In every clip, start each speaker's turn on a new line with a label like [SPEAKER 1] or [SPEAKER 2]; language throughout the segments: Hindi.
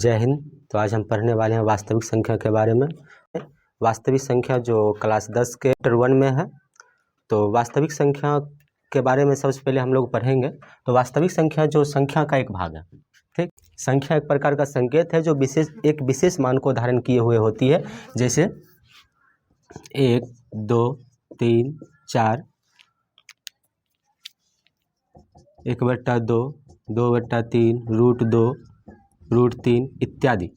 [SPEAKER 1] जय हिंद। तो आज हम पढ़ने वाले हैं वास्तविक संख्या के बारे में। वास्तविक संख्या जो क्लास 10 के चैप्टर 1 में है। तो वास्तविक संख्या के बारे में सबसे पहले हम लोग पढ़ेंगे। तो वास्तविक संख्या जो संख्या का एक भाग है, ठीक। संख्या एक प्रकार का संकेत है जो एक विशेष मान को धारण किए हुए होती है, जैसे 1, 2, 3, 4, 1/2, 2/3, √2, √3 इत्यादि।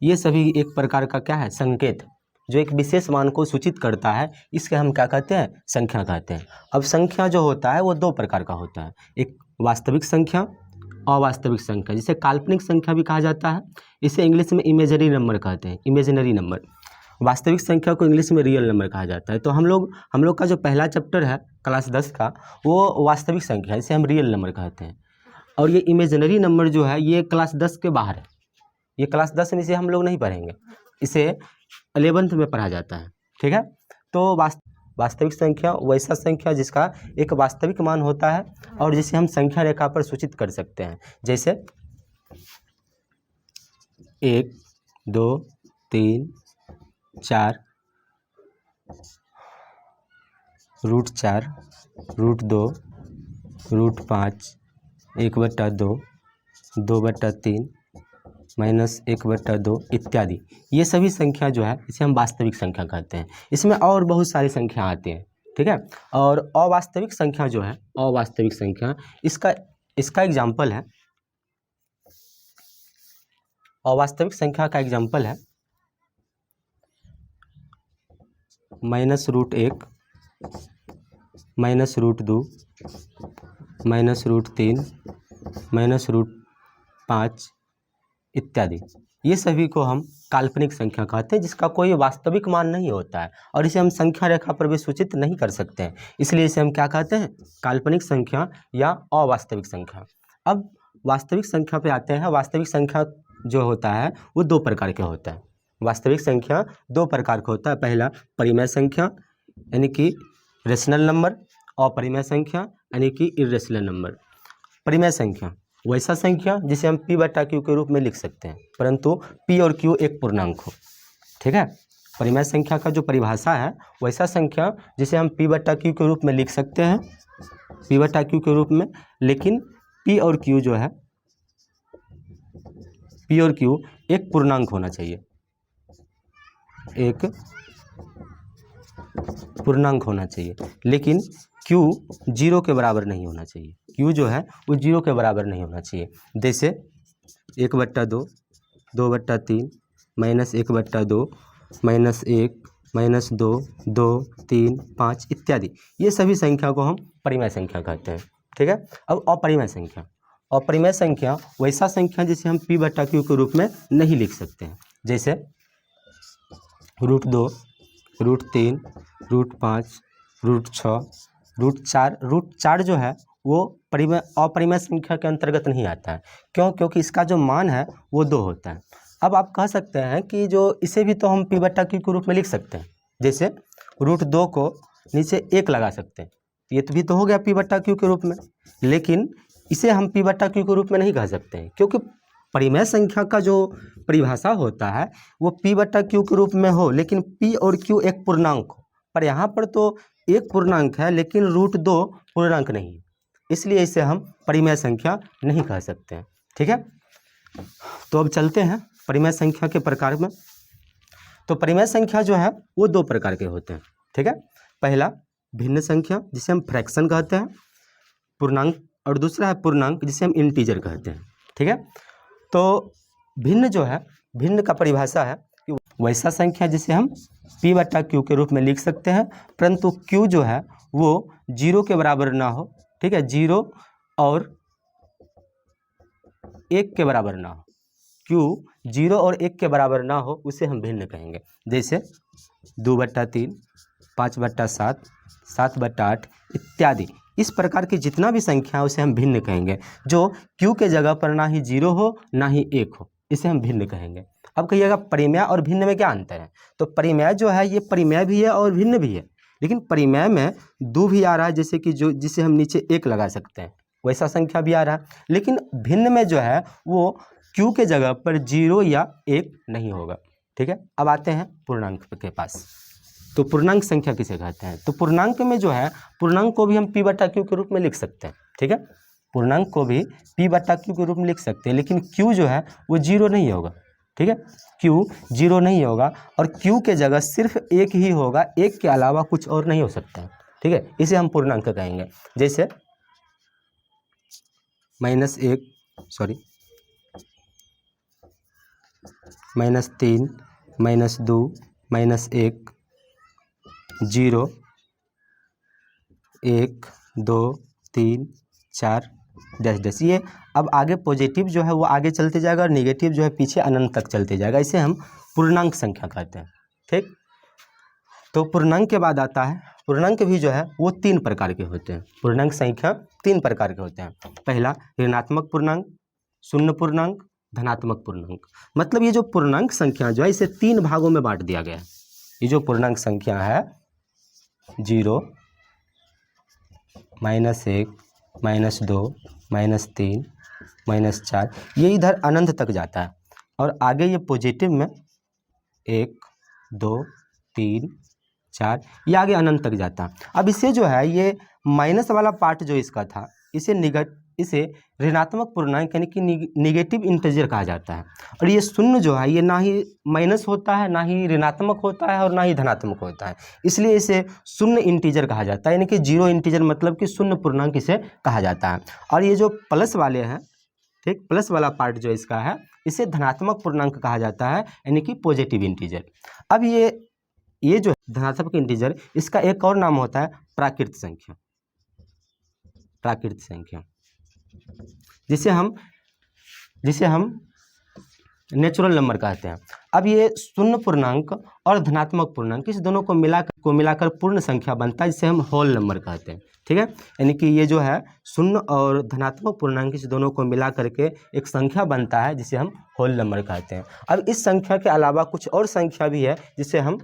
[SPEAKER 1] ये सभी एक प्रकार का क्या है, संकेत, जो एक विशेष मान को सूचित करता है। इसके हम क्या कहते हैं, संख्या कहते हैं। अब संख्या जो होता है वो दो प्रकार का होता है, एक वास्तविक संख्या, अवास्तविक संख्या, जिसे काल्पनिक संख्या भी कहा जाता है। इसे इंग्लिश में इमेजिनरी नंबर कहते हैं, इमेजिनरी नंबर। वास्तविक संख्या को इंग्लिश में रियल नंबर कहा जाता है। तो हम लोग का जो पहला चैप्टर है क्लास 10 का, वो वास्तविक संख्या है, इसे हम रियल नंबर कहते हैं। और ये इमेजिनरी नंबर जो है ये क्लास 10 के बाहर है, ये क्लास 10 में इसे हम लोग नहीं पढ़ेंगे, इसे 11th में पढ़ा जाता है, ठीक है। तो वास्तविक संख्या वैसा संख्या जिसका एक वास्तविक मान होता है और जिसे हम संख्या रेखा पर सूचित कर सकते हैं, जैसे 1, 2, 3, 4, √4, √2, √5, 1/2, 2/3, -1/2 इत्यादि। ये सभी संख्या जो है इसे हम वास्तविक संख्या कहते हैं। इसमें और बहुत सारी संख्या आती हैं, ठीक है। और अवास्तविक संख्या जो है, अवास्तविक संख्या, इसका एग्जाम्पल है, अवास्तविक संख्या का एग्जाम्पल है -√1, -√2, -√3, -√5 इत्यादि। ये सभी को हम काल्पनिक संख्या कहते हैं, जिसका कोई वास्तविक मान नहीं होता है और इसे हम संख्या रेखा पर भी सूचित नहीं कर सकते हैं, इसलिए इसे हम क्या कहते हैं, काल्पनिक संख्या या अवास्तविक संख्या। अब वास्तविक संख्या पे आते हैं। वास्तविक संख्या जो होता है वो दो प्रकार के होता है। वास्तविक संख्या दो प्रकार का होता है। पहला परिमेय संख्या यानी कि रेशनल नंबर, और परिमेय संख्या यानी कि इर्रेशनल नंबर। परिमेय संख्या वैसा संख्या जिसे हम P/Q के रूप में लिख सकते हैं, परंतु P और Q एक पूर्णांक हो, ठीक है। परिमेय संख्या का जो परिभाषा है वैसा संख्या जिसे हम P/Q के रूप में लिख सकते हैं, P/Q के रूप में, लेकिन P और Q जो है, P और Q एक पूर्णांक होना चाहिए, एक पूर्णांक होना चाहिए, लेकिन Q 0 के बराबर नहीं होना चाहिए। Q जो है वो 0 के बराबर नहीं होना चाहिए। जैसे 1/2, 2/3, -1/2, -1, -2, 2, 3, 5 इत्यादि। ये सभी संख्या को हम परिमेय संख्या कहते हैं, ठीक है। अब अपरिमेय संख्या, अपरिमेय संख्या वैसा संख्या जिसे हम P/Q के रूप में नहीं लिख सकते हैं, जैसे √2, √3, √5, √6, √4। √4 जो है वो अपरिमेय संख्या के अंतर्गत नहीं आता है। क्यों? क्योंकि इसका जो मान है वो 2 होता है। अब आप कह सकते हैं कि जो इसे भी तो हम P/Q के रूप में लिख सकते हैं, जैसे √2 को नीचे 1 लगा सकते हैं, ये तो भी तो हो गया P/Q के रूप में, लेकिन इसे हम P/Q के रूप में नहीं कह सकते हैं, क्योंकि परिमेय संख्या का जो परिभाषा होता है वो P/Q के रूप में हो, लेकिन P और Q एक पूर्णांक हो। पर यहाँ पर तो एक पूर्णांक है लेकिन √2 पूर्णांक नहीं है, इसलिए इसे हम परिमेय संख्या नहीं कह सकते हैं, ठीक है। तो अब चलते हैं परिमेय संख्या के प्रकार में। तो परिमेय संख्या जो है वो दो प्रकार के होते हैं, ठीक है। पहला भिन्न संख्या जिसे हम फ्रैक्शन कहते हैं, पूर्णांक, और दूसरा है पूर्णांक जिसे हम इंटीजर कहते हैं, ठीक है। तो भिन्न जो है, भिन्न का परिभाषा है कि वैसा संख्या जिसे हम P/Q के रूप में लिख सकते हैं, परंतु Q जो है वो 0 के बराबर ना हो, ठीक है, 0 और 1 के बराबर ना हो। Q 0 और 1 के बराबर ना हो उसे हम भिन्न कहेंगे, जैसे 2/3, 5/7, 7/8 इत्यादि। इस प्रकार की जितना भी संख्या है उसे हम भिन्न कहेंगे, जो Q के जगह पर ना ही 0 हो ना ही 1 हो, इसे हम भिन्न कहेंगे। अब कहिएगा परिमेय और भिन्न में क्या अंतर है? तो परिमेय जो है ये परिमेय भी है और भिन्न भी है, लेकिन परिमेय में 2 भी आ रहा है, जैसे कि जिसे हम नीचे 1 लगा सकते हैं, वैसा संख्या भी आ रहा है। लेकिन भिन्न में जो है वो क्यू के जगह पर 0 या 1 नहीं होगा। ठीक है, अब आते हैं पूर्णांक के पास। तो पूर्णांक संख्या किसे कहते हैं? तो पूर्णांक में जो है, पूर्णांक को भी हम p बटा क्यू के रूप में लिख सकते हैं। ठीक है, पूर्णांक को भी p बटा क्यू के रूप में लिख सकते हैं, लेकिन q जो है वो 0 नहीं होगा। ठीक है, q 0 नहीं होगा और q के जगह सिर्फ 1 ही होगा, 1 के अलावा कुछ और नहीं हो सकता है। ठीक है, इसे हम पूर्णांक कहेंगे। जैसे -1 सॉरी -3 -2 -1 0 1 2 3 4 डैश डैश। ये अब आगे पॉजिटिव जो है वो आगे चलते जाएगा और नेगेटिव जो है पीछे अनंत तक चलते जाएगा। इसे हम पूर्णांक संख्या कहते हैं। ठीक, तो पूर्णांक के बाद आता है, पूर्णांक भी जो है वो 3 प्रकार के होते हैं। पूर्णांक संख्या 3 प्रकार के होते हैं। पहला ऋणात्मक पूर्णांक, शून्य पूर्णांक, धनात्मक पूर्णांक। मतलब ये जो पूर्णांक संख्या जो है इसे 3 भागों में बांट दिया गया है। ये जो पूर्णांक संख्या है 0 -1 -2 -3 -4, ये इधर अनंत तक जाता है और आगे ये पॉजिटिव में 1 2 3 4 ये आगे अनंत तक जाता है। अब इसे जो है ये माइनस वाला पार्ट जो इसका था, इसे ऋणात्मक पूर्णांक यानी कि निगेटिव इंटीजर कहा जाता है। और ये शून्य जो है ये ना ही माइनस होता है, ना ही ऋणात्मक होता है और ना ही धनात्मक होता है, इसलिए इसे शून्य इंटीजर कहा जाता है, यानी कि 0 इंटीजर मतलब कि शून्य पूर्णांक इसे कहा जाता है। और ये जो प्लस वाले हैं, ठीक, प्लस वाला पार्ट जो इसका है इसे धनात्मक पूर्णांक कहा जाता है, यानी कि पॉजिटिव इंटीजर। अब ये जो धनात्मक इंटीजर, इसका एक और नाम होता है प्राकृत संख्या। प्राकृत संख्या जिसे हम नेचुरल नंबर कहते हैं। अब ये शून्य पूर्णांक और धनात्मक पूर्णांक इस दोनों को मिलाकर पूर्ण संख्या बनता है, जिसे हम होल नंबर कहते हैं। ठीक है, यानी कि ये जो है शून्य और धनात्मक पूर्णांक इस दोनों को मिला करके एक संख्या बनता है, जिसे हम होल नंबर कहते हैं। अब इस संख्या के अलावा कुछ और संख्या भी है जिसे हम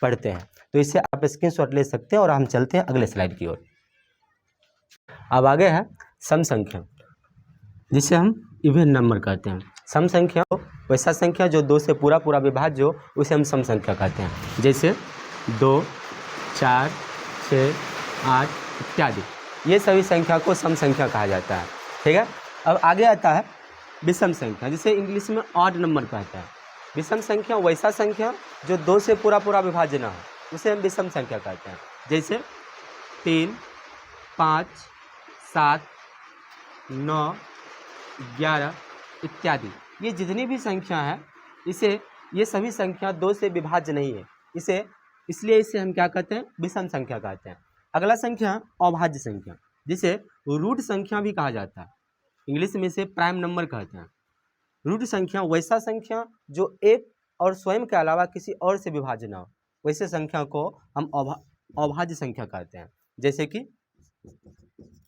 [SPEAKER 1] पढ़ते हैं, तो इसे आप स्क्रीनशॉट ले सकते हैं और हम चलते हैं अगले स्लाइड की ओर। अब आगे है सम संख्या, जिसे हम इवन नंबर कहते हैं। सम संख्या वैसा संख्या जो 2 से पूरा विभाज्य हो, उसे हम सम संख्या कहते हैं। जैसे 2 4 6 8 इत्यादि, ये सभी संख्या को सम संख्या कहा जाता है। ठीक है, अब आगे आता है विषम संख्या, जिसे इंग्लिश में ऑड नंबर कहते हैं। विषम संख्या वैसा संख्या जो 2 से पूरा विभाज्य ना हो, उसे हम विषम संख्या कहते हैं। जैसे 3 5 7 9 11 इत्यादि, ये जितनी भी संख्या है ये सभी संख्या 2 से विभाज्य नहीं है, इसलिए इसे हम क्या कहते हैं? विषम संख्या कहते हैं। अगला संख्या अभाज्य संख्या, जिसे रूट संख्या भी कहा जाता है। इंग्लिश में इसे प्राइम नंबर कहते हैं। रूट संख्या वैसा संख्या जो एक और स्वयं के अलावा किसी और से विभाज्य ना हो, वैसे संख्या को हम अभाज्य संख्या कहते हैं। जैसे कि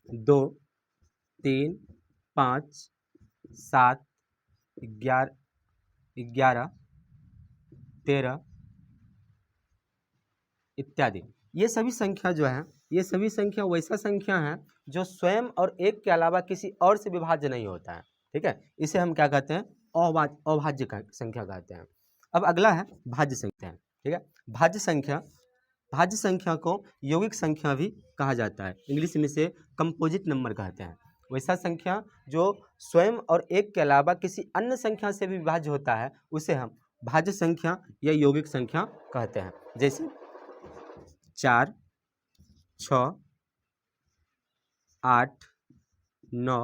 [SPEAKER 1] 2 3 5 7 11 13 इत्यादि, ये सभी संख्या जो है, ये सभी संख्या वैसा संख्या है जो स्वयं और एक के अलावा किसी और से विभाज्य नहीं होता है। ठीक है, इसे हम क्या कहते हैं? अभाज्य संख्या कहते हैं। अब अगला है भाज्य संख्या। ठीक है, भाज्य संख्या को यौगिक संख्या भी कहा जाता है। इंग्लिश में इसे कंपोजिट नंबर कहते हैं। वैसा संख्या जो स्वयं और एक के अलावा किसी अन्य संख्या से भी विभाज्य होता है, उसे हम भाज्य संख्या या यौगिक संख्या कहते हैं। जैसे 4 6 8 9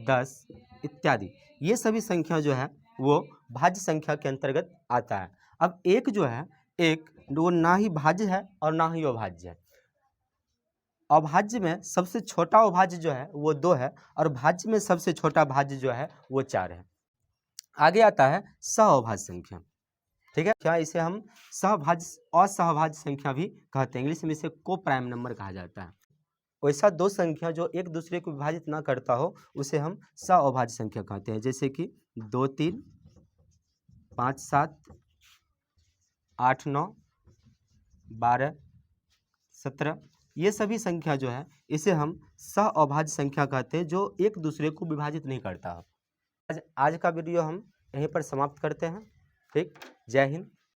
[SPEAKER 1] 10 इत्यादि, ये सभी संख्या जो है वो भाज्य संख्या के अंतर्गत आता है। अब एक जो है, एक वो ना ही भाज्य है और ना ही अभाज्य है। अभाज्य में सबसे छोटा अभाज्य जो है वो 2 है और भाज्य में सबसे छोटा भाज्य जो है वो 4 है। आगे आता है सहअभाज्य संख्या। ठीक है, क्या इसे हम असहभाज्य संख्या भी कहते हैं। इंग्लिश में इसे को प्राइम नंबर कहा जाता है। वैसा 2 संख्या जो एक दूसरे को विभाजित ना करता हो, उसे हम सहअभाज्य संख्या कहते हैं। जैसे कि 2 3 5 7 8 9 12 17, ये सभी संख्या जो है इसे हम सहअभाज्य संख्या कहते हैं, जो एक दूसरे को विभाजित नहीं करता। आज का वीडियो हम यहीं पर समाप्त करते हैं। ठीक, जय हिंद।